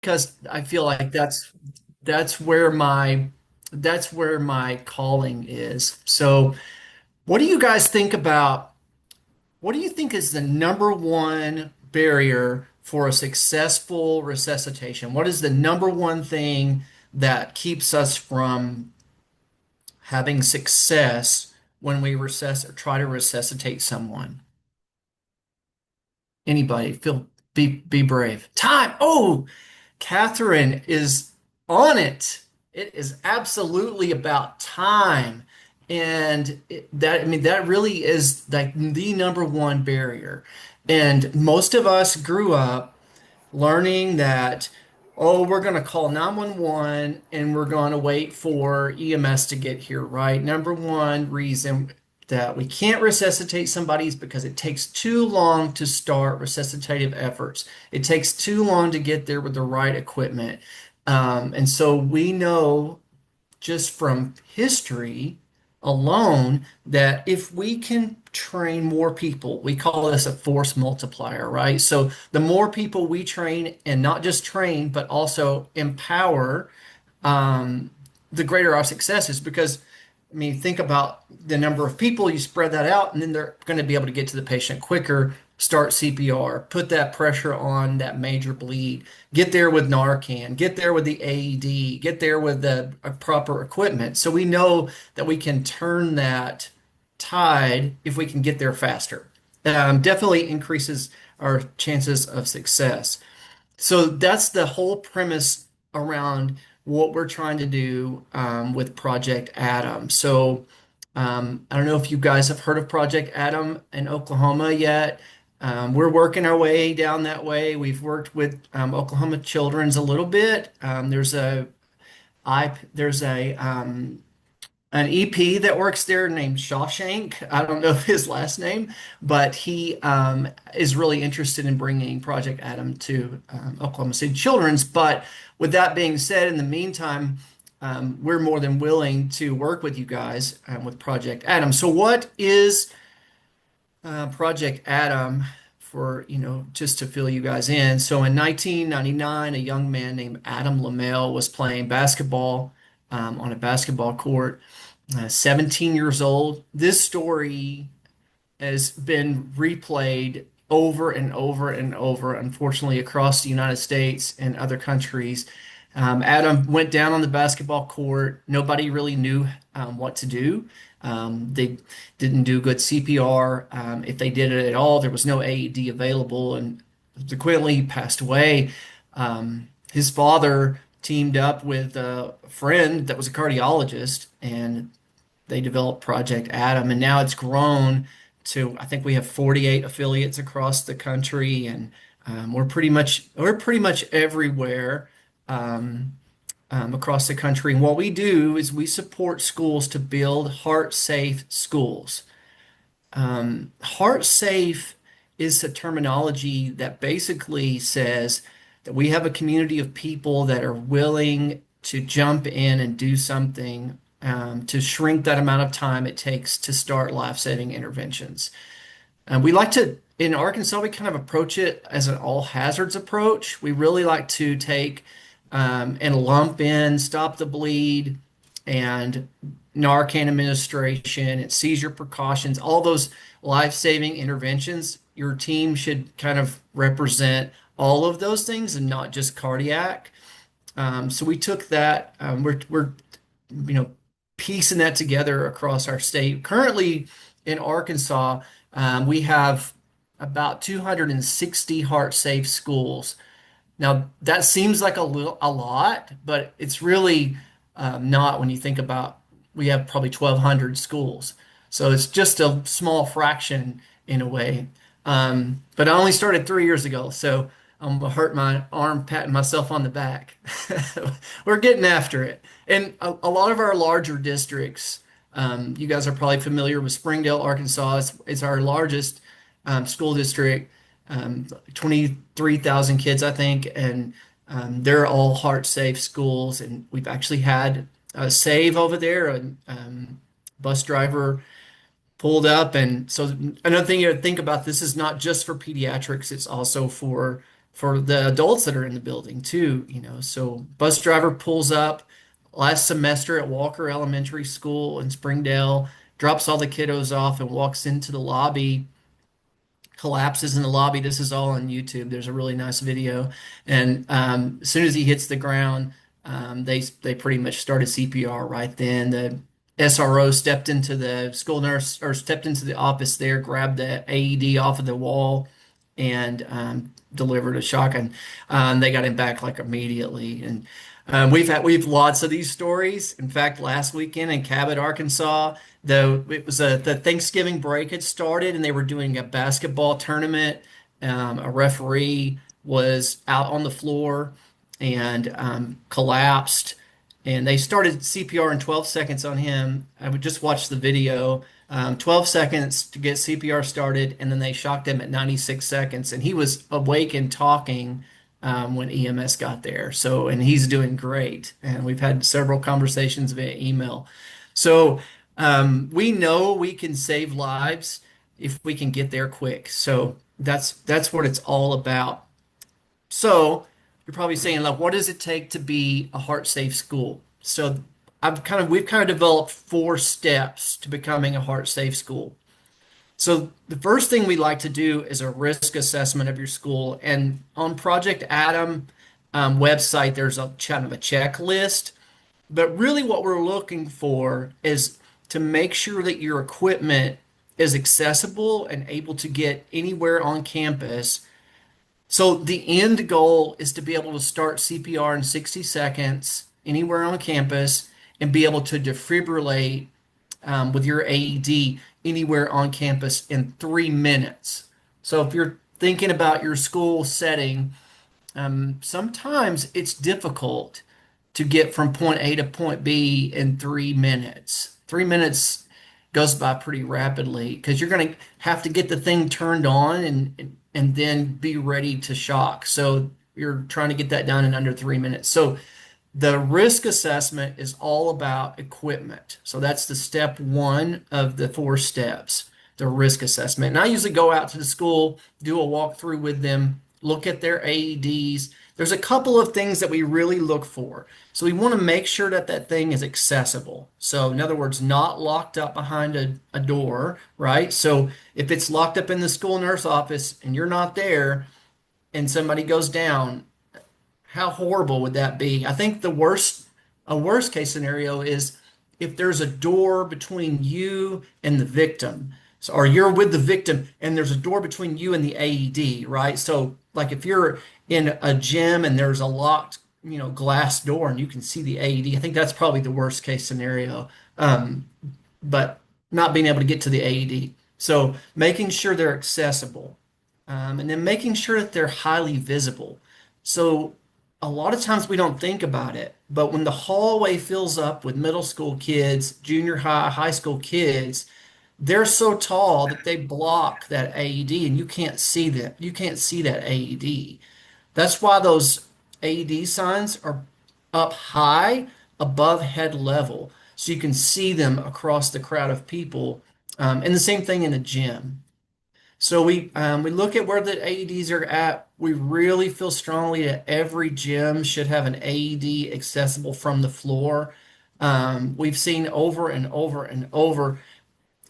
because I feel like that's where my calling is. So, what do you guys think about what do you think is the number one barrier for a successful resuscitation? What is the number one thing that keeps us from having success when we resusc or try to resuscitate someone? Anybody, be brave. Time. Oh, Catherine is on it. It is absolutely about time. And that, I mean, that really is like the number one barrier. And most of us grew up learning that, oh, we're going to call 911 and we're going to wait for EMS to get here, right? Number one reason that we can't resuscitate somebody is because it takes too long to start resuscitative efforts. It takes too long to get there with the right equipment. And so we know just from history alone that if we can train more people, we call this a force multiplier, right? So the more people we train and not just train, but also empower, um, the greater our success is because I mean, think about the number of people, you spread that out, and then they're going to be able to get to the patient quicker, start CPR, put that pressure on that major bleed, get there with Narcan, get there with the AED, get there with the proper equipment. So we know that we can turn that tide if we can get there faster. Definitely increases our chances of success. So that's the whole premise around what we're trying to do with Project Adam. So I don't know if you guys have heard of Project Adam in Oklahoma yet. We're working our way down that way. We've worked with Oklahoma Children's a little bit. There's a an EP that works there named Shawshank. I don't know his last name, but he is really interested in bringing Project Adam to Oklahoma City Children's. But with that being said, in the meantime, we're more than willing to work with you guys with Project Adam. So, what is Project Adam for, just to fill you guys in? So, in 1999, a young man named Adam Lamel was playing basketball on a basketball court, 17 years old. This story has been replayed over and over and over, unfortunately, across the United States and other countries. Adam went down on the basketball court. Nobody really knew what to do. They didn't do good CPR. If they did it at all, there was no AED available, and subsequently he passed away. His father teamed up with a friend that was a cardiologist, and they developed Project Adam, and now it's grown to, I think we have 48 affiliates across the country, and we're pretty much everywhere um, across the country. And what we do is we support schools to build heart-safe schools. Heart safe is a terminology that basically says that we have a community of people that are willing to jump in and do something to shrink that amount of time it takes to start life-saving interventions. We like to, in Arkansas, we kind of approach it as an all hazards approach. We really like to take and lump in, stop the bleed, and Narcan administration and seizure precautions, all those life-saving interventions. Your team should kind of represent all of those things and not just cardiac. So we took that. We're you know piecing that together across our state. Currently in Arkansas, we have about 260 heart safe schools. Now, that seems like a lot, but it's really not when you think about we have probably 1,200 schools. So it's just a small fraction in a way. But I only started 3 years ago, so I'm gonna hurt my arm patting myself on the back. We're getting after it. And a lot of our larger districts, you guys are probably familiar with Springdale, Arkansas. It's our largest school district, 23,000 kids, I think, and they're all heart safe schools. And we've actually had a save over there, a bus driver pulled up. And so another thing you to think about, this is not just for pediatrics, it's also for for the adults that are in the building too, So bus driver pulls up last semester at Walker Elementary School in Springdale, drops all the kiddos off and walks into the lobby, collapses in the lobby. This is all on YouTube. There's a really nice video. And as soon as he hits the ground, they pretty much started CPR right then. The SRO stepped into the school nurse or stepped into the office there, grabbed the AED off of the wall, and delivered a shock. And they got him back like immediately. And we've lots of these stories. In fact, last weekend in Cabot, Arkansas, though it was the Thanksgiving break had started and they were doing a basketball tournament. A referee was out on the floor and collapsed, and they started CPR in 12 seconds on him. I would just watch the video. 12 seconds to get CPR started, and then they shocked him at 96 seconds, and he was awake and talking when EMS got there. So, and he's doing great. And we've had several conversations via email. So, we know we can save lives if we can get there quick. So that's what it's all about. So you're probably saying, like, what does it take to be a heart safe school? So we've kind of developed 4 steps to becoming a heart safe school. So the first thing we like to do is a risk assessment of your school. And on Project Adam website, there's a kind of a checklist. But really what we're looking for is to make sure that your equipment is accessible and able to get anywhere on campus. So the end goal is to be able to start CPR in 60 seconds anywhere on campus and be able to defibrillate with your AED anywhere on campus in 3 minutes. So if you're thinking about your school setting, sometimes it's difficult to get from point A to point B in 3 minutes. 3 minutes goes by pretty rapidly because you're going to have to get the thing turned on and then be ready to shock. So you're trying to get that done in under 3 minutes. So the risk assessment is all about equipment. So that's the step one of the 4 steps, the risk assessment. And I usually go out to the school, do a walkthrough with them, look at their AEDs. There's a couple of things that we really look for. So we want to make sure that that thing is accessible. So in other words, not locked up behind a door, right? So if it's locked up in the school nurse office and you're not there and somebody goes down, how horrible would that be? I think a worst case scenario is if there's a door between you and the victim. So, or you're with the victim and there's a door between you and the AED, right? So like if you're in a gym and there's a locked, glass door and you can see the AED, I think that's probably the worst case scenario. But not being able to get to the AED. So making sure they're accessible, and then making sure that they're highly visible. So a lot of times we don't think about it, but when the hallway fills up with middle school kids, junior high, high school kids, they're so tall that they block that AED and you can't see them. You can't see that AED. That's why those AED signs are up high above head level so you can see them across the crowd of people. And the same thing in the gym. So we look at where the AEDs are at. We really feel strongly that every gym should have an AED accessible from the floor. We've seen over and over and over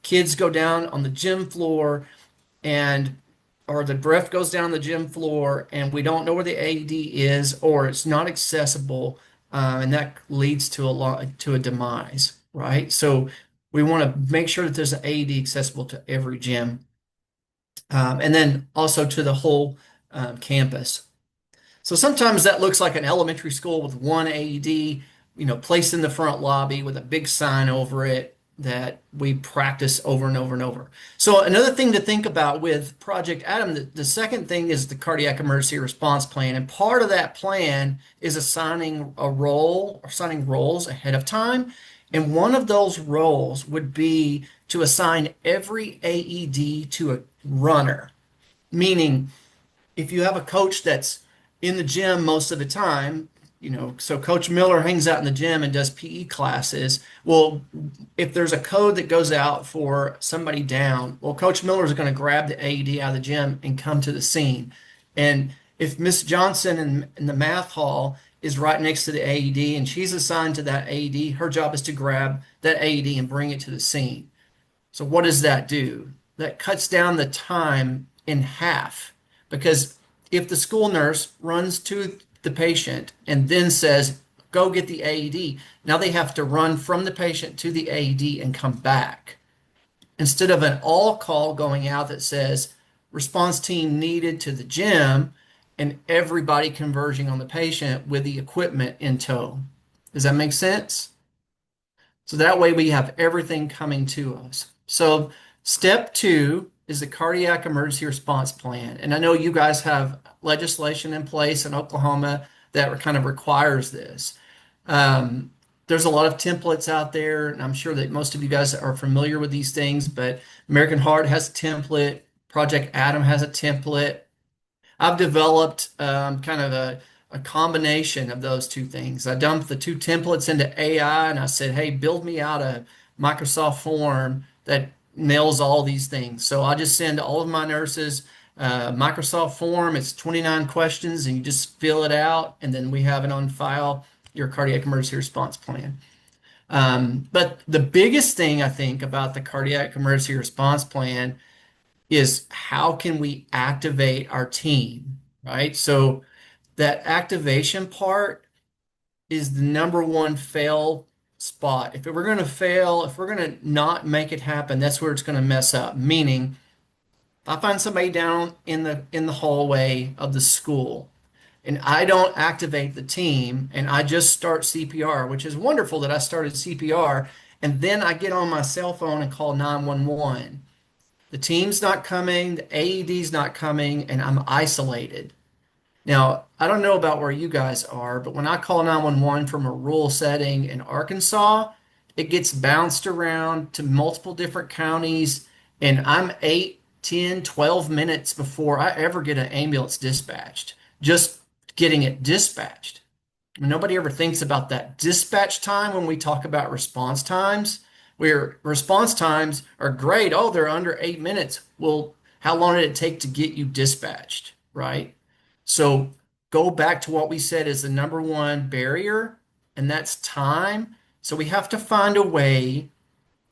kids go down on the gym floor and or the breath goes down the gym floor and we don't know where the AED is or it's not accessible, and that leads to a demise, right? So we want to make sure that there's an AED accessible to every gym, and then also to the whole campus. So sometimes that looks like an elementary school with one AED, placed in the front lobby with a big sign over it that we practice over and over and over. So another thing to think about with Project Adam, the second thing is the cardiac emergency response plan. And part of that plan is assigning a role or assigning roles ahead of time. And one of those roles would be to assign every AED to a runner, meaning if you have a coach that's in the gym most of the time, so Coach Miller hangs out in the gym and does PE classes. Well, if there's a code that goes out for somebody down, well, Coach Miller is going to grab the AED out of the gym and come to the scene. And if Miss Johnson in the math hall is right next to the AED and she's assigned to that AED, her job is to grab that AED and bring it to the scene. So what does that do? That cuts down the time in half because if the school nurse runs to the patient and then says, go get the AED, now they have to run from the patient to the AED and come back instead of an all call going out that says response team needed to the gym and everybody converging on the patient with the equipment in tow. Does that make sense? So that way we have everything coming to us. So step two is the cardiac emergency response plan. And I know you guys have legislation in place in Oklahoma that kind of requires this. Um, there's a lot of templates out there, and I'm sure that most of you guys are familiar with these things, but American Heart has a template, Project Adam has a template. I've developed kind of a combination of those two things. I dumped the two templates into AI and I said, hey, build me out a Microsoft form that nails all these things. So I just send all of my nurses Microsoft form. It's 29 questions and you just fill it out and then we have it on file, your cardiac emergency response plan. But the biggest thing I think about the cardiac emergency response plan is how can we activate our team, right? So that activation part is the number one fail spot. If we're going to fail, if we're going to not make it happen, that's where it's going to mess up. Meaning, if I find somebody down in the hallway of the school and I don't activate the team and I just start CPR, which is wonderful that I started CPR, and then I get on my cell phone and call 911. The team's not coming, the AED's not coming, and I'm isolated. Now, I don't know about where you guys are, but when I call 911 from a rural setting in Arkansas, it gets bounced around to multiple different counties, and I'm 8, 10, 12 minutes before I ever get an ambulance dispatched, just getting it dispatched. Nobody ever thinks about that dispatch time when we talk about response times, where response times are great. Oh, they're under 8 minutes. Well, how long did it take to get you dispatched, right? So go back to what we said is the number one barrier, and that's time. So we have to find a way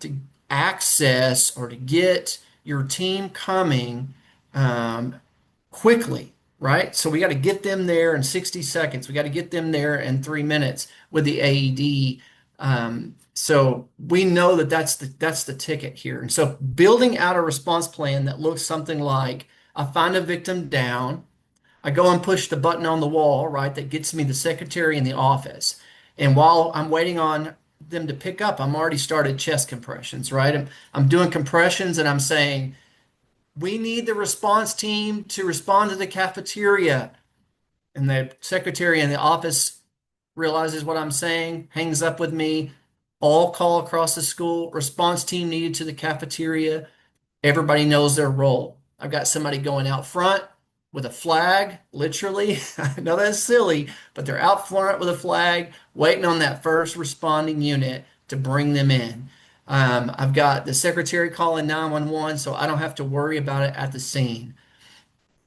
to access or to get your team coming um, quickly, right? So we got to get them there in 60 seconds. We got to get them there in 3 minutes with the AED. So we know that that's the ticket here. And so building out a response plan that looks something like I find a victim down, I go and push the button on the wall, right, that gets me the secretary in the office. And while I'm waiting on them to pick up, I'm already started chest compressions, right? I'm doing compressions and I'm saying, we need the response team to respond to the cafeteria. And the secretary in the office realizes what I'm saying, hangs up with me, all call across the school, response team needed to the cafeteria. Everybody knows their role. I've got somebody going out front with a flag, literally. I know that's silly, but they're out front with a flag, waiting on that first responding unit to bring them in. I've got the secretary calling 911, so I don't have to worry about it at the scene.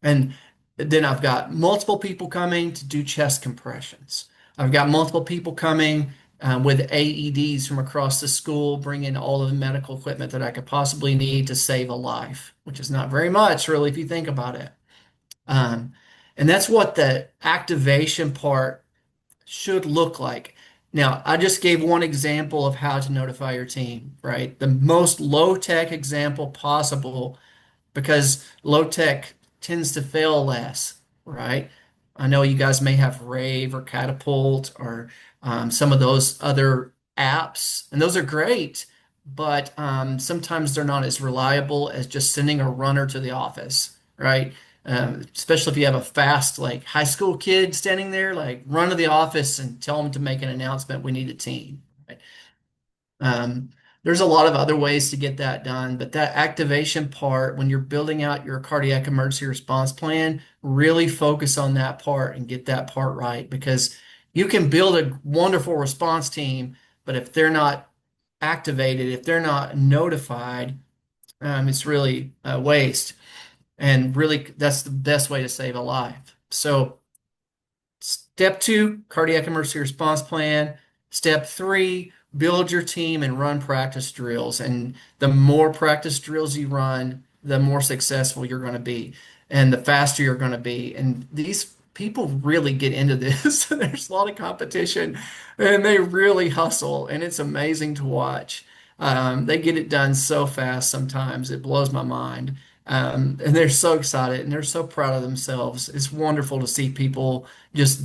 And then I've got multiple people coming to do chest compressions. I've got multiple people coming with AEDs from across the school, bringing all of the medical equipment that I could possibly need to save a life, which is not very much, really, if you think about it. Um, and that's what the activation part should look like. Now, I just gave one example of how to notify your team, right? The most low-tech example possible because low tech tends to fail less, right? I know you guys may have Rave or Catapult or some of those other apps, and those are great, but sometimes they're not as reliable as just sending a runner to the office, right? Especially if you have a fast, like high school kid standing there, like run to the office and tell them to make an announcement. We need a team. Right? Um, there's a lot of other ways to get that done, but that activation part, when you're building out your cardiac emergency response plan, really focus on that part and get that part right because you can build a wonderful response team, but if they're not activated, if they're not notified, it's really a waste. And really, that's the best way to save a life. So step two, cardiac emergency response plan. Step three, build your team and run practice drills. And the more practice drills you run, the more successful you're going to be and the faster you're going to be. And these people really get into this. There's a lot of competition and they really hustle, and it's amazing to watch. They get it done so fast sometimes, it blows my mind. And they're so excited and they're so proud of themselves. It's wonderful to see people just,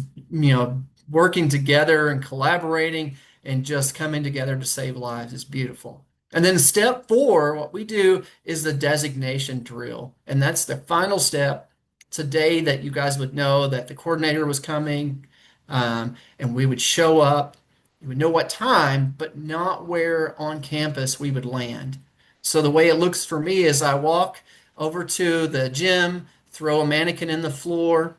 working together and collaborating and just coming together to save lives. It's beautiful. And then step four, what we do is the designation drill. And that's the final step. It's a day that you guys would know that the coordinator was coming, and we would show up. You would know what time, but not where on campus we would land. So the way it looks for me is I walk over to the gym, throw a mannequin in the floor,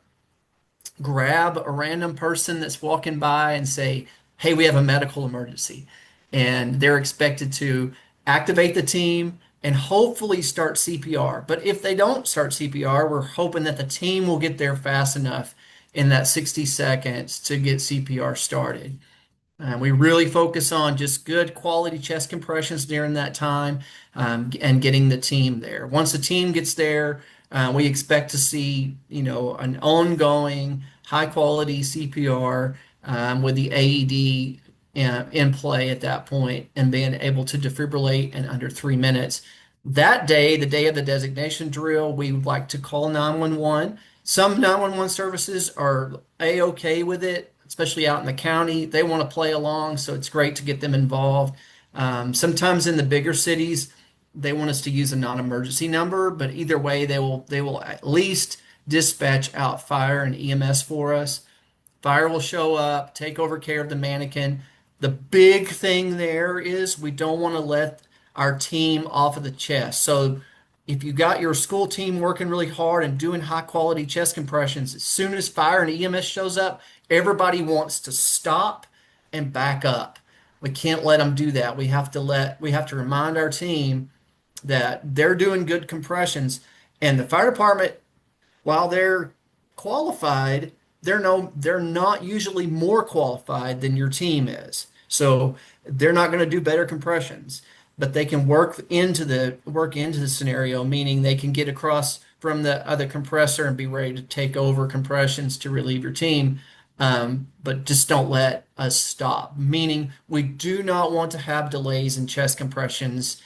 grab a random person that's walking by and say, hey, we have a medical emergency. And they're expected to activate the team and hopefully start CPR. But if they don't start CPR, we're hoping that the team will get there fast enough in that 60 seconds to get CPR started. We really focus on just good quality chest compressions during that time, and getting the team there. Once the team gets there, we expect to see, an ongoing high quality CPR, with the AED in play at that point and being able to defibrillate in under 3 minutes. That day, the day of the designation drill, we would like to call 911. Some 911 services are A-OK with it, especially out in the county. They want to play along, so it's great to get them involved. Sometimes in the bigger cities, they want us to use a non-emergency number, but either way, they will at least dispatch out fire and EMS for us. Fire will show up, take over care of the mannequin. The big thing there is we don't want to let our team off of the chest. So if you got your school team working really hard and doing high quality chest compressions, as soon as fire and EMS shows up, everybody wants to stop and back up. We can't let them do that. We have to remind our team that they're doing good compressions, and the fire department, while they're qualified, they're not usually more qualified than your team is. So they're not going to do better compressions, but they can work into the scenario, meaning they can get across from the other compressor and be ready to take over compressions to relieve your team. But just don't let us stop. Meaning we do not want to have delays in chest compressions,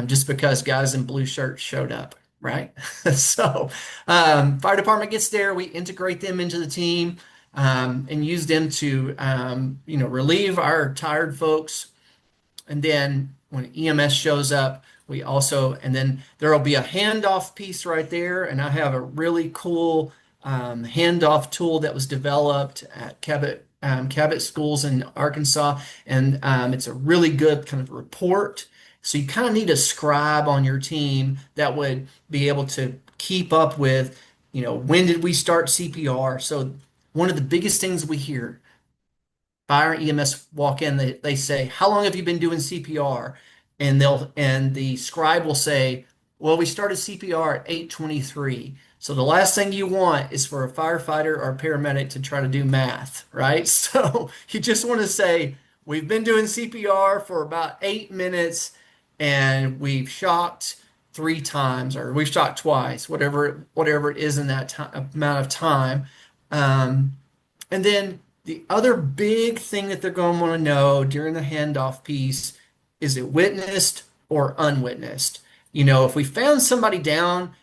just because guys in blue shirts showed up, right? So, fire department gets there, we integrate them into the team, and use them to, relieve our tired folks. And then when EMS shows up, and then there will be a handoff piece right there. And I have a really cool handoff tool that was developed at Cabot Schools in Arkansas. And it's a really good kind of report. So you kind of need a scribe on your team that would be able to keep up with, when did we start CPR? So one of the biggest things we hear, fire and EMS walk in, they say, how long have you been doing CPR? And the scribe will say, well, we started CPR at 8:23. So the last thing you want is for a firefighter or a paramedic to try to do math, right? So you just want to say, we've been doing CPR for about 8 minutes and we've shocked 3 times, or we've shocked twice, whatever it is in that amount of time. And then the other big thing that they're going to want to know during the handoff piece is it witnessed or unwitnessed? If we found somebody down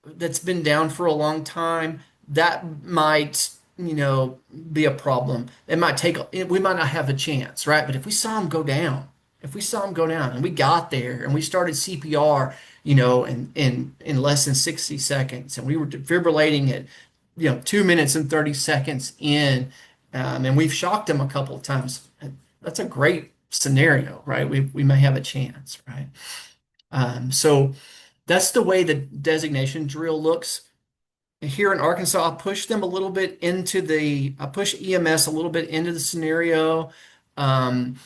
that's been down for a long time, that might, be a problem. We might not have a chance, right? But if we saw him go down and we got there and we started CPR, in less than 60 seconds, and we were defibrillating at, 2 minutes and 30 seconds in, and we've shocked him a couple of times. That's a great scenario, right? We may have a chance, right? So that's the way the designation drill looks. Here in Arkansas, I push EMS a little bit into the scenario, depending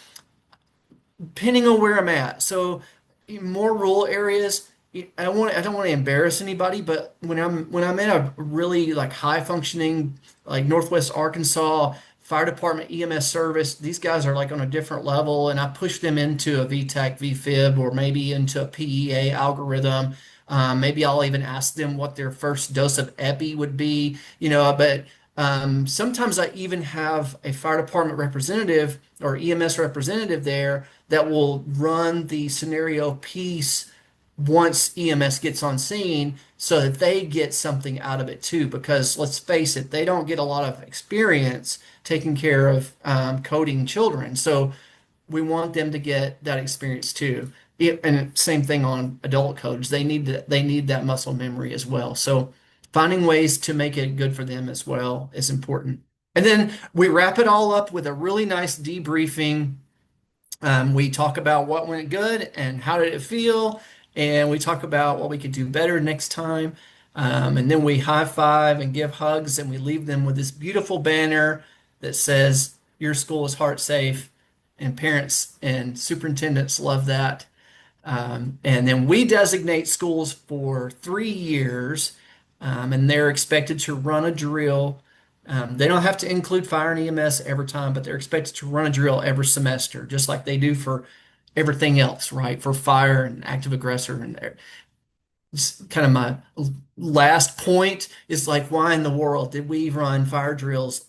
on where I'm at. So in more rural areas, I don't want to embarrass anybody, but when I'm in a really like high functioning like Northwest Arkansas Fire Department EMS service, these guys are like on a different level, and I push them into a VTAC, VFib, or maybe into a PEA algorithm. Maybe I'll even ask them what their first dose of epi would be, but sometimes I even have a fire department representative or EMS representative there that will run the scenario piece once EMS gets on scene so that they get something out of it too. Because let's face it, they don't get a lot of experience taking care of coding children. So we want them to get that experience too. And same thing on adult codes. They need that muscle memory as well. So finding ways to make it good for them as well is important. And then we wrap it all up with a really nice debriefing. We talk about what went good and how did it feel, and we talk about what we could do better next time. And then we high five and give hugs, and we leave them with this beautiful banner that says, "Your school is heart safe." And parents and superintendents love that. And then we designate schools for 3 years, and they're expected to run a drill. They don't have to include fire and EMS every time, but they're expected to run a drill every semester, just like they do for everything else, right? For fire and active aggressor. And kind of my last point is like, why in the world did we run fire drills?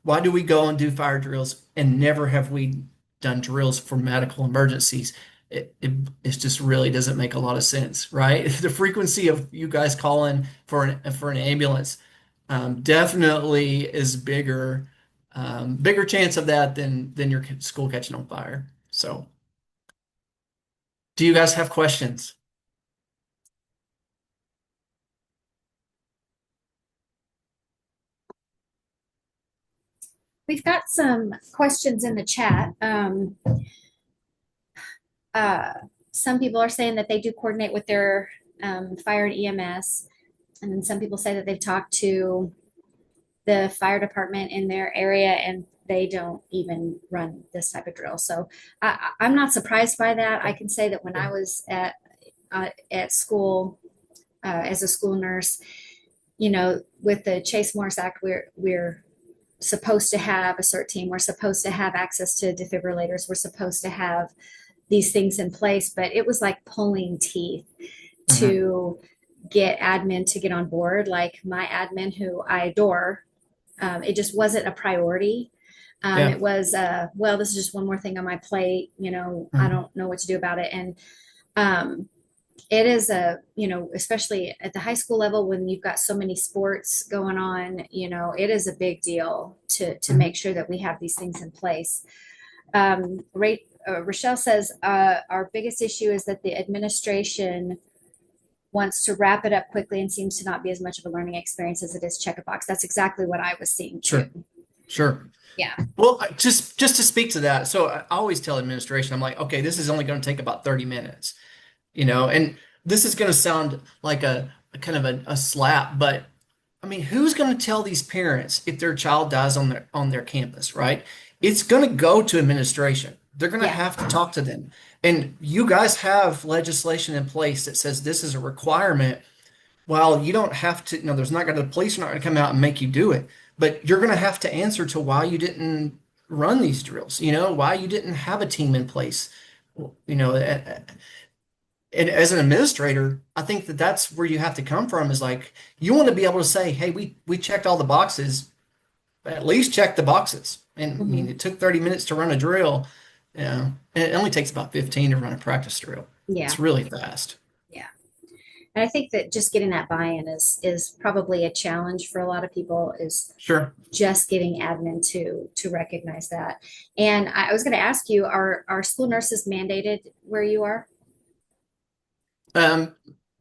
Why do we go and do fire drills and never have we done drills for medical emergencies? It just really doesn't make a lot of sense, right? The frequency of you guys calling for an ambulance definitely is bigger chance of that than your school catching on fire. So, do you guys have questions? We've got some questions in the chat. Uh, some people are saying that they do coordinate with their fire and EMS, and then some people say that they've talked to the fire department in their area and they don't even run this type of drill. So I'm not surprised by that. I can say that when I was at school as a school nurse, with the Chase Morris Act, we're supposed to have a CERT team. We're supposed to have access to defibrillators. We're supposed to have these things in place, but it was like pulling teeth Mhm. to get admin to get on board. Like my admin, who I adore, it just wasn't a priority. Yeah. It was, well, this is just one more thing on my plate. I Mhm. don't know what to do about it. And um, it is especially at the high school level when you've got so many sports going on, it is a big deal to Mhm. make sure that we have these things in place. Rochelle says our biggest issue is that the administration wants to wrap it up quickly and seems to not be as much of a learning experience as it is check a box. That's exactly what I was seeing too. Sure. Sure. Yeah. Well, just to speak to that, so I always tell administration, I'm like, okay, this is only going to take about 30 minutes, and this is going to sound like a kind of a slap, but I mean, who's going to tell these parents if their child dies on their campus, right? It's going to go to administration. They're going to Yeah. have to talk to them. And you guys have legislation in place that says this is a requirement. Well, you don't have to, there's not going to, the police are not going to come out and make you do it, but you're going to have to answer to why you didn't run these drills, why you didn't have a team in place, you know, and as an administrator, I think that that's where you have to come from is like, you want to be able to say, hey, we checked all the boxes, at least check the boxes. And I mean, Mhm. it took 30 minutes to run a drill, and it only takes about 15 to run a practice drill. Yeah. It's really fast. Yeah. And I think that just getting that buy-in is probably a challenge for a lot of people is Sure. just getting admin to recognize that. And I was going to ask you, are school nurses mandated where you are? Um,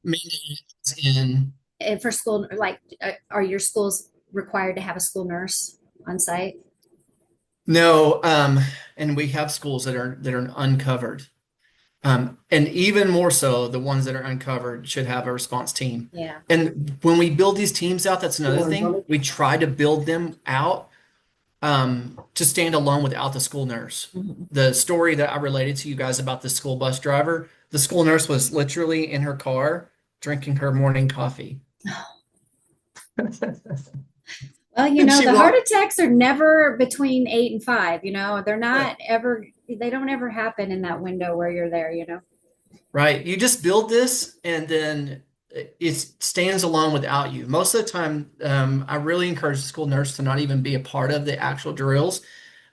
Mainly in And for school, like, are your schools required to have a school nurse on site? No, and we have schools that are uncovered. And even more so, the ones that are uncovered should have a response team. Yeah. And when we build these teams out, that's another thing. We try to build them out to stand alone without the school nurse. Mhm. The story that I related to you guys about the school bus driver, The school nurse was literally in her car drinking her morning coffee. Well, And she the heart walked, attacks are never between 8 and 5. They're yeah, not ever, they don't ever happen in that window where you're there. right. You just build this and then it stands alone without you. Most of the time, I really encourage the school nurse to not even be a part of the actual drills,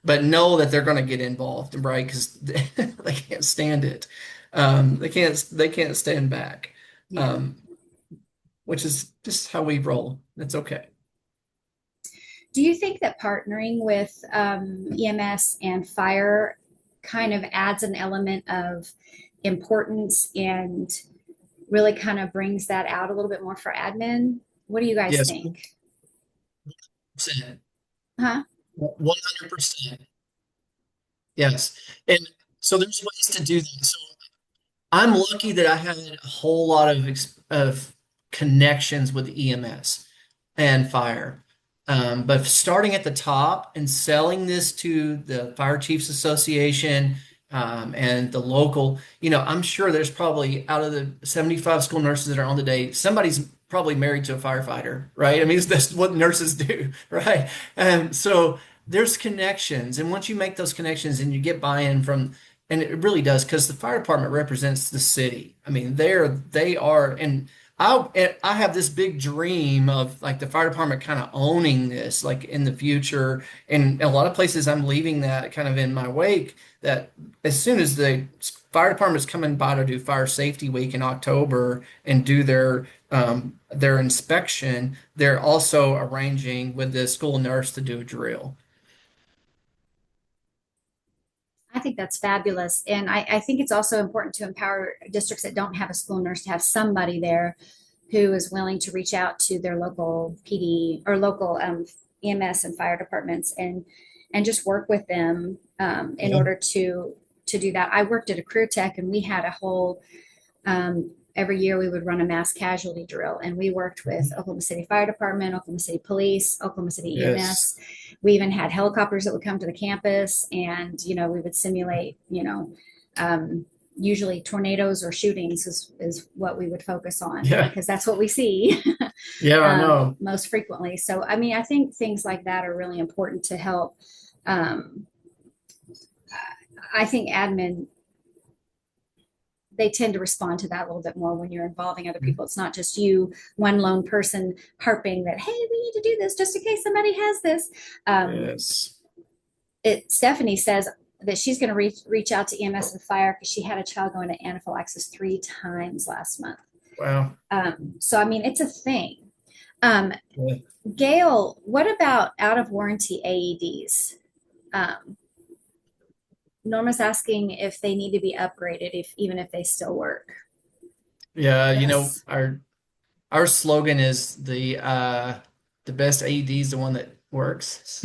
but know that they're going to get involved, right? Because they can't stand it. They can't stand back, Yeah. um, which is just how we roll. It's okay. Do you think that partnering with EMS and fire kind of adds an element of importance and really kind of brings that out a little bit more for admin? What do you guys Yes, think? 100%. Huh? 100%. Yes. And so there's ways to do that. So I'm lucky that I had a whole lot of connections with EMS and fire. But starting at the top and selling this to the Fire Chiefs Association, and the local, I'm sure there's probably out of the 75 school nurses that are on today, somebody's probably married to a firefighter, right? I mean, that's what nurses do, right? And so there's connections. And once you make those connections and you get buy-in from, and it really does, because the fire department represents the city. I mean, they are, and I have this big dream of like the fire department kind of owning this, like in the future. And a lot of places I'm leaving that kind of in my wake. That as soon as the fire department's coming by to do fire safety week in October and do their inspection, they're also arranging with the school nurse to do a drill. I think that's fabulous. And I think it's also important to empower districts that don't have a school nurse to have somebody there who is willing to reach out to their local PD or local EMS and fire departments and just work with them in Yeah. order to do that. I worked at a career tech and we had a whole every year we would run a mass casualty drill and we worked with Oklahoma City Fire Department, Oklahoma City Police, Oklahoma City Yes. EMS. We even had helicopters that would come to the campus and we would simulate um, usually tornadoes or shootings is what we would focus on Yeah. because that's what we see Yeah, I know. most frequently. So I mean I think things like that are really important to help. um, I think admin, they tend to respond to that a little bit more when you're involving other people. It's not just you, one lone person harping that, hey, we need to do this just in case somebody has this. Um, Yes. Stephanie says that she's going to reach out to EMS and fire because she had a child going to anaphylaxis 3 times last month. Wow. So, I mean, it's a thing. Um, Yeah. Gail, what about out of warranty AEDs? Um, Norma's asking if they need to be upgraded, if even if they still work. Yeah, Yes. our slogan is the best AED is the one that works.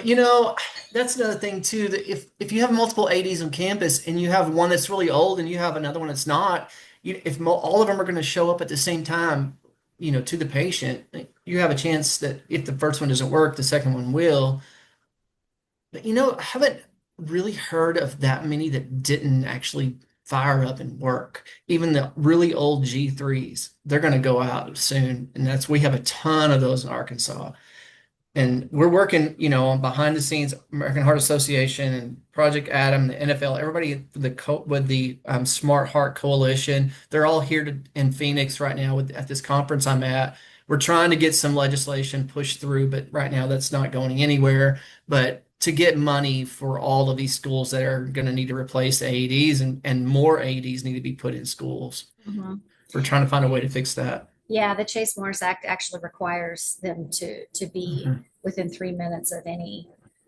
You know, that's another thing too, that if you have multiple ADs on campus and you have one that's really old and you have another one that's not, if all of them are going to show up at the same time, to the patient, you have a chance that if the first one doesn't work, the second one will. But I haven't really heard of that many that didn't actually fire up and work. Even the really old G3s, they're going to go out soon, and we have a ton of those in Arkansas. And we're working, on behind the scenes, American Heart Association and Project Adam, the NFL, everybody with the Smart Heart Coalition. They're all here in Phoenix right now at this conference I'm at. We're trying to get some legislation pushed through, but right now that's not going anywhere. But to get money for all of these schools that are going to need to replace AEDs, and more AEDs need to be put in schools. Mhm. We're trying to find a way to fix that. Yeah, the Chase Morris Act actually requires them to be Mhm. within 3 minutes of any,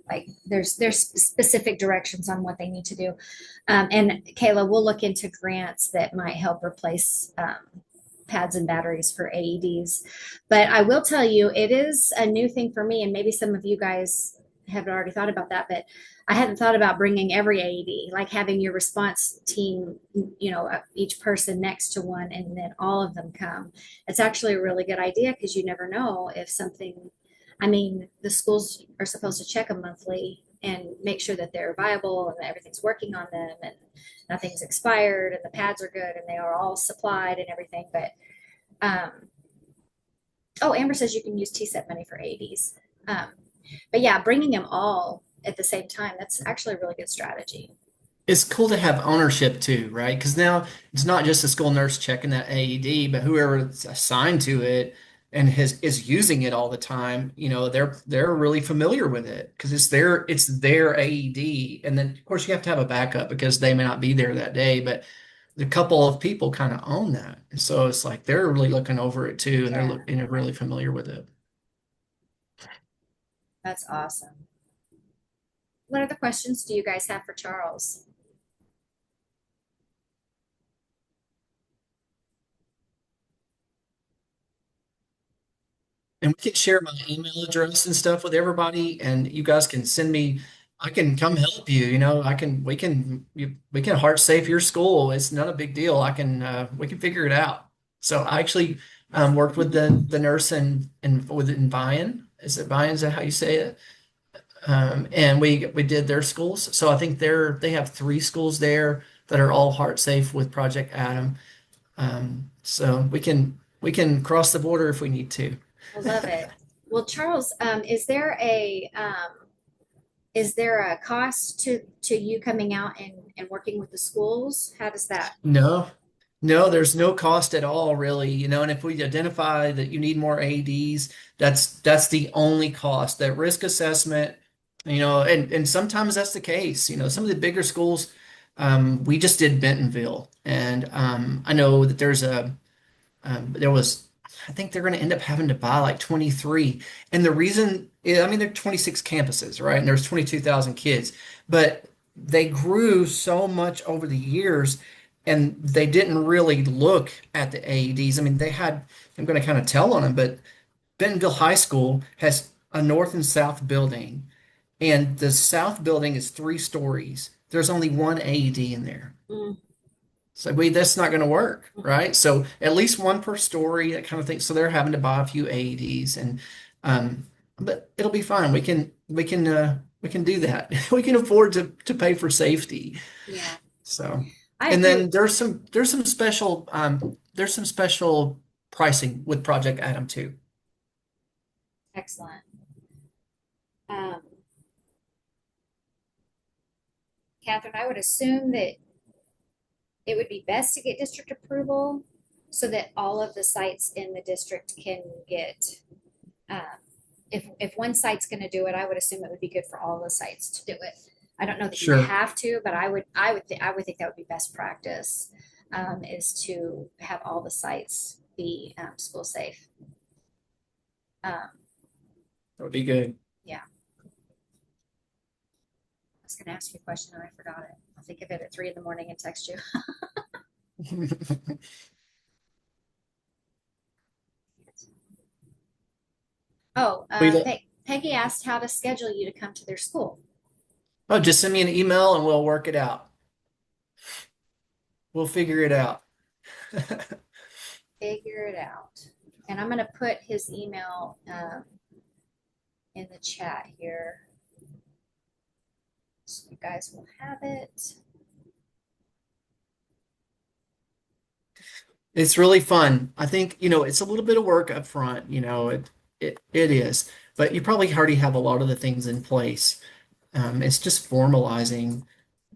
like there's specific directions on what they need to do. And Kayla, we'll look into grants that might help replace pads and batteries for AEDs. But I will tell you, it is a new thing for me, and maybe some of you guys have already thought about that, but I hadn't thought about bringing every AED, like having your response team, each person next to one, and then all of them come. It's actually a really good idea because you never know if something, I mean, the schools are supposed to check them monthly. and make sure that they're viable and that everything's working on them and nothing's expired and the pads are good and they are all supplied and everything. But um, oh, Amber says you can use TSET money for ADs. Um, but yeah, bringing them all at the same time, that's actually a really good strategy. It's cool to have ownership too, right? Because now it's not just the school nurse checking that AED, but whoever is assigned to it and is using it all the time, they're really familiar with it because it's their AED. And then of course you have to have a backup because they may not be there that day, but the couple of people kind of own that. And so it's like they're really looking over it too, and they're Yeah, looking really familiar with it. that's awesome. What other questions do you guys have for Charles? And we can share my email address and stuff with everybody, and you guys can send me. I can come help you. We can heart safe your school. It's not a big deal. We can figure it out. So I actually worked with the nurse in Vian. Is it Vian? Is that how you say it? And we did their schools. So I think they have three schools there that are all heart safe with Project Adam. So we can cross the border if we need to. I love it. Well, Charles, is there a cost to you coming out and working with the schools? How does that? No, no, there's no cost at all, really. And if we identify that you need more ADs, that's the only cost. That risk assessment, and sometimes that's the case. Some of the bigger schools, we just did Bentonville, and I know that there was, I think they're going to end up having to buy like 23. And the reason is, I mean, there are 26 campuses, right? And there's 22,000 kids, but they grew so much over the years and they didn't really look at the AEDs. I mean, I'm going to kind of tell on them, but Bentonville High School has a north and south building, and the south building is 3 stories. There's only one AED in there. Mm, So that's not going to work, right? So at least one per story, that kind of thing. So they're having to buy a few AEDs, um, but it'll be fine. We can do that. We can afford to pay for safety. yeah, So, I and agree. then there's some special pricing with Project Adam too. Excellent. Um, Catherine, I would assume that it would be best to get district approval so that all of the sites in the district can get, um, if one site's going to do it, I would assume it would be good for all the sites to do it. I don't know that you Sure. have to, but I would think that would be best practice, is to have all the sites be school safe. Um, That would be good. yeah, I was going to ask you a question and I forgot it. I'll think of it at 3 in the morning and text you. Oh, We, Peggy asked how to schedule you to come to their school. oh, just send me an email and we'll work it out. We'll figure it out. Figure it out. And I'm going to put his email in the chat here so you guys will have it. It's really fun. I think, it's a little bit of work up front, it is, but you probably already have a lot of the things in place. It's just formalizing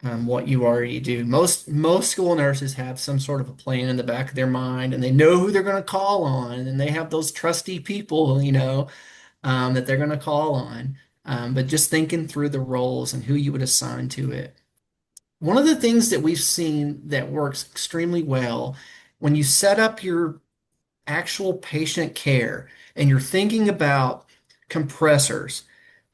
what you already do. Most school nurses have some sort of a plan in the back of their mind, and they know who they're going to call on, and they have those trusty people, that they're going to call on. But just thinking through the roles and who you would assign to it. One of the things that we've seen that works extremely well when you set up your actual patient care and you're thinking about compressors,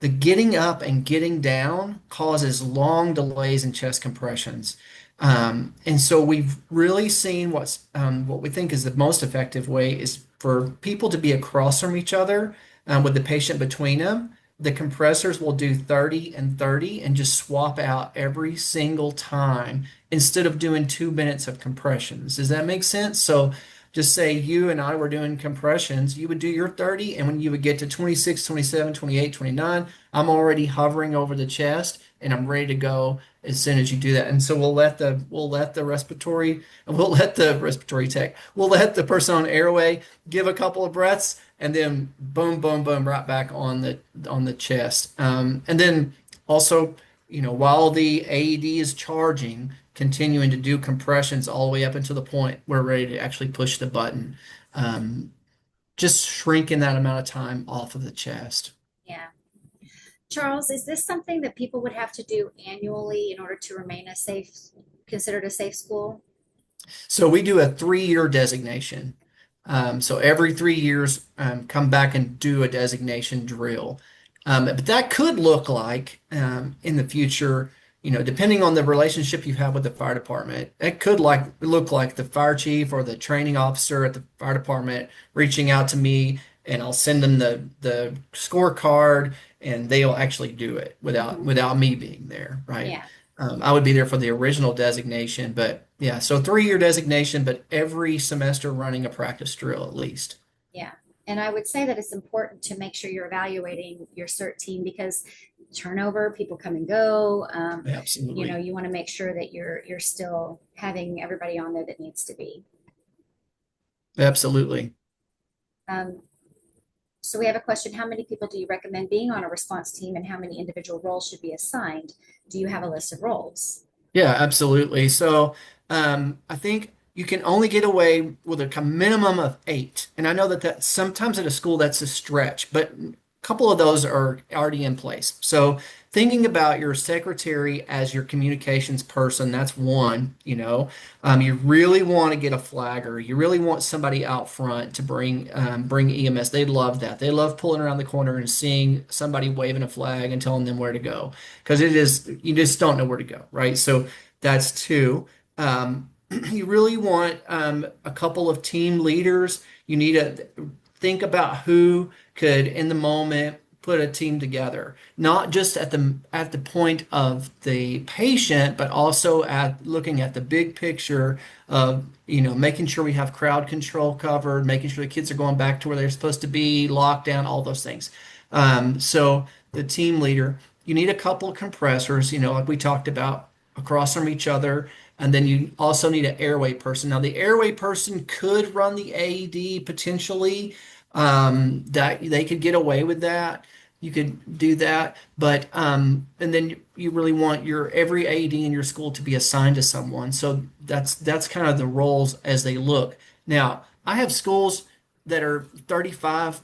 the getting up and getting down causes long delays in chest compressions. And so we've really seen what we think is the most effective way is for people to be across from each other with the patient between them. The compressors will do 30 and 30 and just swap out every single time instead of doing 2 minutes of compressions. Does that make sense? So just say you and I were doing compressions, you would do your 30, and when you would get to 26, 27, 28, 29, I'm already hovering over the chest and I'm ready to go as soon as you do that. And so we'll let the respiratory tech, we'll let the person on airway give a couple of breaths, and then boom, boom, boom, right back on the chest. And then also, while the AED is charging, continuing to do compressions all the way up until the point we're ready to actually push the button. Um, just shrinking that amount of time off of the chest. Yeah. Charles, is this something that people would have to do annually in order to remain a safe, considered a safe school? So we do a 3-year designation. So every 3 years, come back and do a designation drill. But that could look like in the future, depending on the relationship you have with the fire department, it could look like the fire chief or the training officer at the fire department reaching out to me, and I'll send them the scorecard, and they'll actually do it without Mhm. without me being there, right? Yeah, I would be there for the original designation, but yeah, so 3-year designation, but every semester running a practice drill at least. yeah. And I would say that it's important to make sure you're evaluating your CERT team because turnover, people come and go. Absolutely. You want to make sure that you're still having everybody on there that needs to be. Absolutely. Um, so we have a question. How many people do you recommend being on a response team and how many individual roles should be assigned? Do you have a list of roles? Yeah, absolutely. So I think you can only get away with a minimum of 8. And I know that sometimes at a school that's a stretch, but a couple of those are already in place. So thinking about your secretary as your communications person, that's one, you really want to get a flagger. You really want somebody out front to bring EMS. They love that. They love pulling around the corner and seeing somebody waving a flag and telling them where to go because you just don't know where to go, right? So that's two. You really want a couple of team leaders. You need to think about who could, in the moment, put a team together, not just at the point of the patient, but also at looking at the big picture of, making sure we have crowd control covered, making sure the kids are going back to where they're supposed to be, lockdown, all those things. So the team leader, you need a couple of compressors, like we talked about, across from each other. And then you also need an airway person. Now, the airway person could run the AED potentially. That they could get away with that. You could do that, but and then you really want your every AED in your school to be assigned to someone. So that's kind of the roles as they look. Now, I have schools that are 35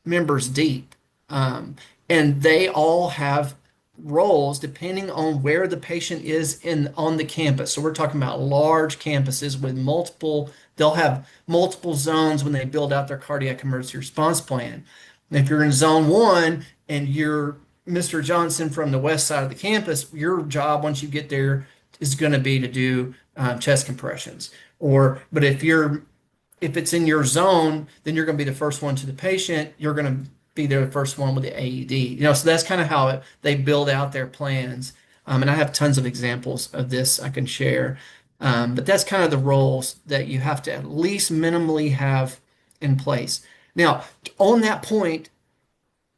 members deep. Um, and they all have roles depending on where the patient is in on the campus. So we're talking about large campuses with they'll have multiple zones when they build out their cardiac emergency response plan. And if you're in zone one and you're Mr. Johnson from the west side of the campus, your job once you get there is going to be to do chest compressions. But if it's in your zone, then you're going to be the first one to the patient. You're going to be there the first one with the AED. So that's kind of how they build out their plans. And I have tons of examples of this I can share. But that's kind of the roles that you have to at least minimally have in place. Now, on that point,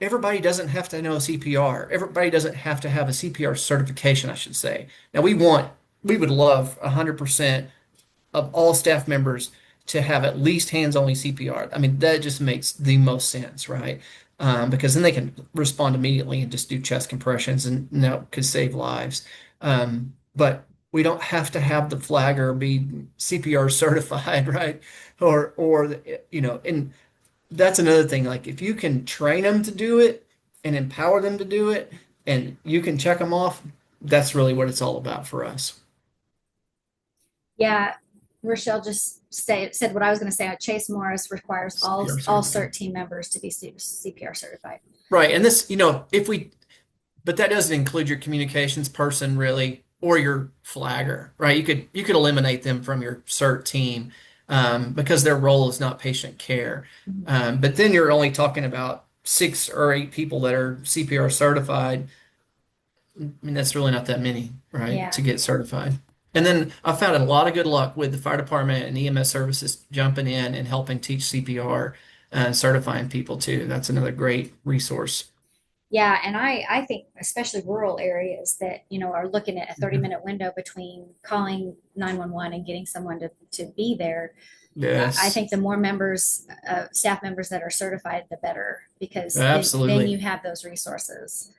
everybody doesn't have to know CPR. Everybody doesn't have to have a CPR certification, I should say. Now, we would love 100% of all staff members to have at least hands-only CPR. I mean, that just makes the most sense, right? Because then they can respond immediately and just do chest compressions, and that could save lives. But we don't have to have the flagger be CPR certified, right? And that's another thing. Like if you can train them to do it and empower them to do it, and you can check them off, that's really what it's all about for us. Yeah, Rochelle just said what I was going to say. Chase Morris requires CPR all certified. CERT team members to be CPR certified. Right. And this, if we but that doesn't include your communications person really, or your flagger, right? You could eliminate them from your CERT team because their role is not patient care. Mhm. But then you're only talking about 6 or 8 people that are CPR certified. I mean, that's really not that many, right, Yeah. to get certified. And then I found a lot of good luck with the fire department and EMS services jumping in and helping teach CPR and certifying people too. That's another great resource. Yeah, and I think especially rural areas that, are looking at a 30-minute window between calling 911 and getting someone to be there. I Yes, think the more members, staff members that are certified, the better, because then you absolutely. have those resources.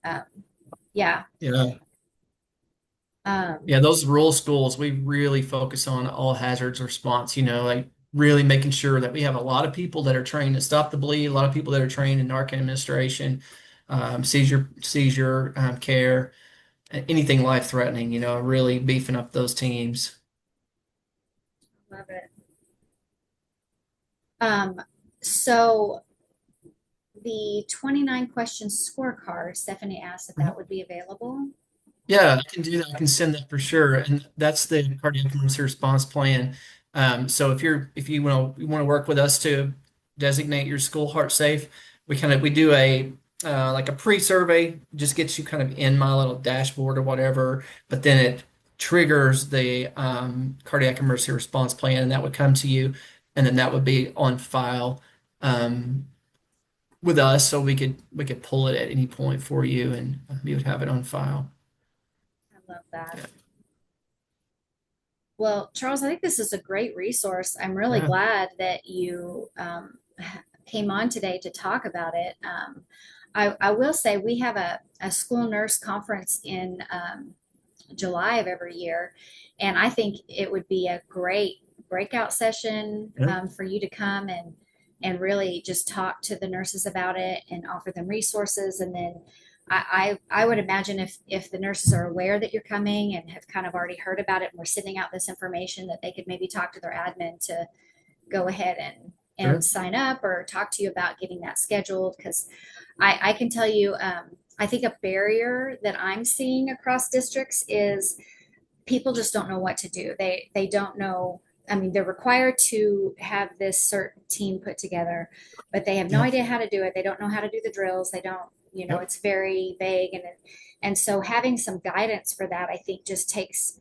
Um, yeah. Yeah. Um, Yeah, those rural schools, we really focus on all hazards response, like really making sure that we have a lot of people that are trained to stop the bleed, a lot of people that are trained in Narcan administration, seizure care, anything life-threatening, really beefing up those teams. love it. Um, so the 29 question scorecard, Stephanie asked if that would be available. Yeah, I can do that. I can send that for sure. And that's the cardiac emergency response plan. So if you want to work with us to designate your school heart safe, we do a like a pre-survey, just gets you kind of in my little dashboard or whatever, but then it triggers the cardiac emergency response plan, and that would come to you, and then that would be on file with us, so we could pull it at any point for you, and we would have it on file. I love that. Yeah. Well, Charles, I think this is a great resource. I'm really Yeah. glad that you came on today to talk about it. I will say we have a school nurse conference in July of every year, and I think it would be a great breakout session Yeah. for you to come and really just talk to the nurses about it and offer them resources. And then I would imagine if the nurses are aware that you're coming and have kind of already heard about it and we're sending out this information, that they could maybe talk to their admin to go ahead and Sure. sign up or talk to you about getting that scheduled. Because I can tell you, I think a barrier that I'm seeing across districts is people just don't know what to do. They don't know. I mean, they're required to have this certain team put together, but they have no Yeah. idea how to do it. They don't know how to do the drills. They don't, Yep. it's very vague, and so having some guidance for that, I think, just takes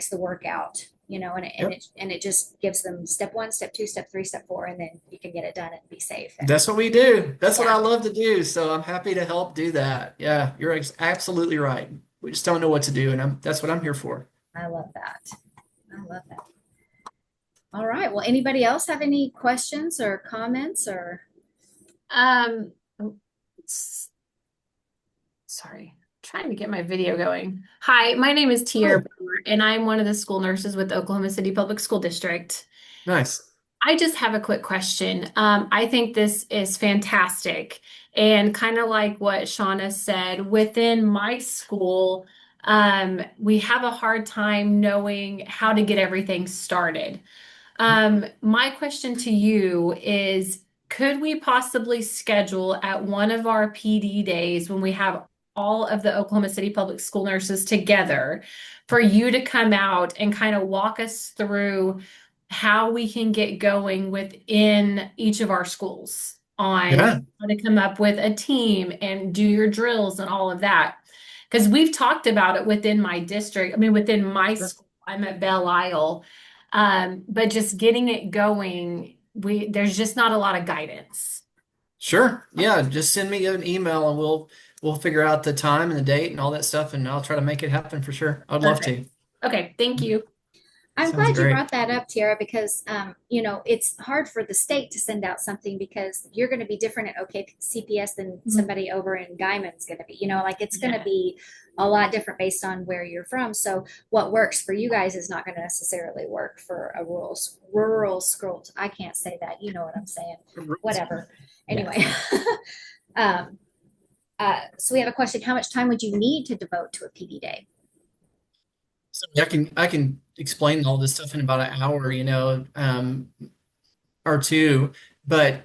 the work out. Yep. And it just gives them step one, step two, step three, step four, and then you can get it done and be safe. And That's what we do. That's what I yeah, love to do. So I'm happy to help do that. Yeah, you're absolutely right. We just don't know what to do, and that's what I'm here for. I love that. I love that. All right. Well, anybody else have any questions or comments or? Um, oh, sorry, trying to get my video going. Hi, my name is Tier Oh, Brewer, and I'm one of the school nurses with the Oklahoma City Public School District. nice. I just have a quick question. I think this is fantastic. And kind of like what Shauna said, within my school, we have a hard time knowing how to get everything started. My question to you is, could we possibly schedule at one of our PD days when we have all of the Oklahoma City Public School nurses together for you to come out and kind of walk us through how we can get going within each of our schools on Yeah. how to come up with a team and do your drills and all of that? Because we've talked about it within my district. I mean, within my Sure. school, I'm at Belle Isle. But just getting it going, there's just not a lot of guidance. Sure. Yeah, just send me an email and we'll figure out the time and the date and all that stuff, and I'll try to make it happen for sure. I'd love Perfect. to. Okay, thank you. I'm Sounds glad you great. brought that up, Tiara, because it's hard for the state to send out something because you're going to be different at OKCPS than somebody over in Guyman's going to be. Like it's going to Yeah. be a lot different based on where you're from. So what works for you guys is not going to necessarily work for a rural school. I can't say that. You know what I'm saying? Whatever. Yeah. Anyway, um, so we have a question. How much time would you need to devote to a PD day? So I can explain all this stuff in about an hour, or two, but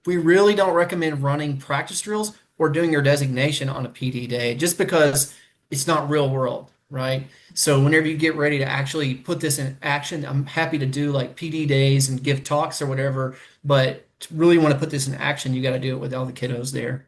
we really don't recommend running practice drills or doing your designation on a PD day just because it's not real world, right? So whenever you get ready to actually put this in action, I'm happy to do like PD days and give talks or whatever, but to really want to put this in action, you got to do it with all the kiddos there.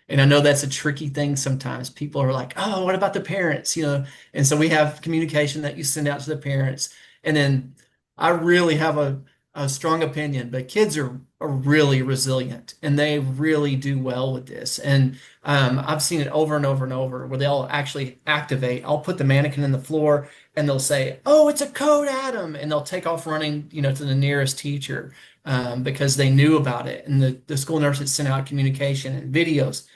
And I know that's a tricky thing sometimes. People are like, oh, what about the parents? And so we have communication that you send out to the parents. And then I really have a strong opinion, but kids are really resilient and they really do well with this. And I've seen it over and over and over where they'll actually activate. I'll put the mannequin in the floor and they'll say, oh, it's a code, Adam. And they'll take off running, to the nearest teacher because they knew about it. And the school nurses sent out communication and videos.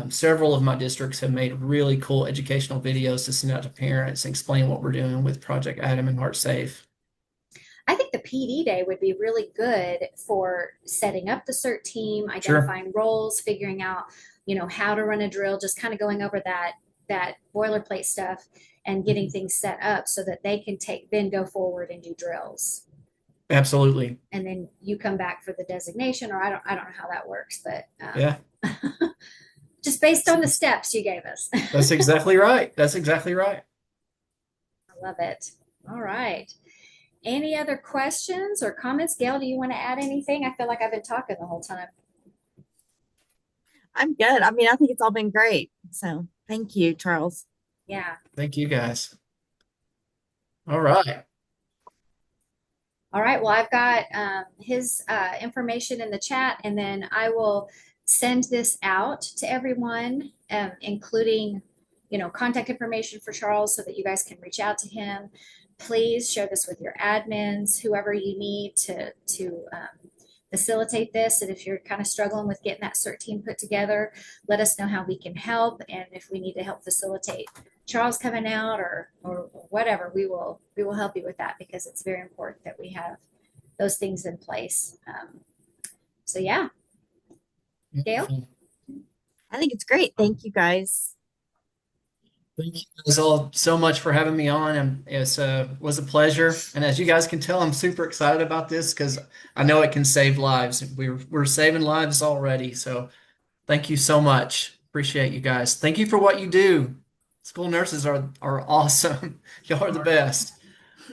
Several of my districts have made really cool educational videos to send out to parents and explain what we're doing with Project Adam and Heart Safe. I think the PD day would be really good for setting up the CERT team, Sure. identifying roles, figuring out, how to run a drill, just kind of going over that boilerplate stuff and getting things set up so that they can then go forward and do drills. Absolutely. And then you come back for the designation, or I don't know how that works, but Yeah, just based on the steps you gave us. that's exactly right. That's exactly right. I love it. All right. Any other questions or comments? Gail, do you want to add anything? I feel like I've been talking the whole time. I'm good. I mean, I think it's all been great. So thank you, Charles. Yeah. Thank you guys. All right. All right. Well, I've got his information in the chat, and then I will send this out to everyone, including, contact information for Charles so that you guys can reach out to him. Please share this with your admins, whoever you need to facilitate this. And if you're kind of struggling with getting that CERT team put together, let us know how we can help. And if we need to help facilitate Charles coming out or whatever, we will help you with that, because it's very important that we have those things in place. So yeah, Gail. I think it's great. Thank you guys. Thank you guys all so much for having me on. And it was a pleasure. And as you guys can tell, I'm super excited about this because I know it can save lives. We're saving lives already. So thank you so much. Appreciate you guys. Thank you for what you do. School nurses are awesome. Y'all are the best.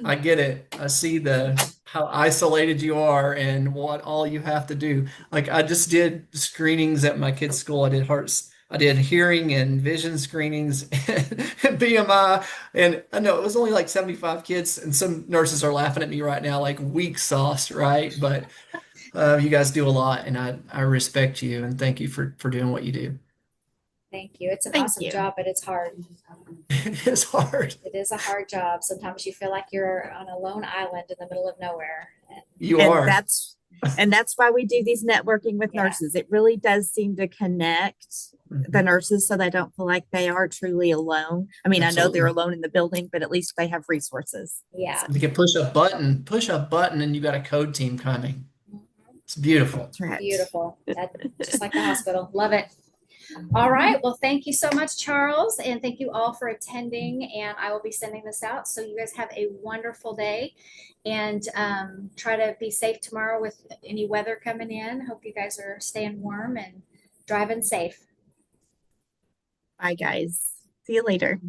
I get it. I see the how isolated you are and what all you have to do. Like I just did screenings at my kids' school. I did hearing and vision screenings and BMI. And I know it was only like 75 kids, and some nurses are laughing at me right now, like weak sauce, right? But you guys do a lot, and I respect you and thank you for doing what you do. Thank you. It's an Thank awesome you. job, but it's hard. It is hard. It is a hard job. Sometimes you feel like you're on a lone island in the middle of nowhere. You And are. that's why we do these networking with Yeah. nurses. It really does seem to connect the nurses so they don't feel like they are truly alone. I mean, I know they're Absolutely. alone in the building, but at least they have resources. Yeah. You can push a button, and you got a code team coming. It's beautiful. That's right. Beautiful. Just like the hospital. Love it. All right. Well, thank you so much, Charles. And thank you all for attending. And I will be sending this out. So you guys have a wonderful day, and try to be safe tomorrow with any weather coming in. Hope you guys are staying warm and driving safe. Bye, guys. See you later.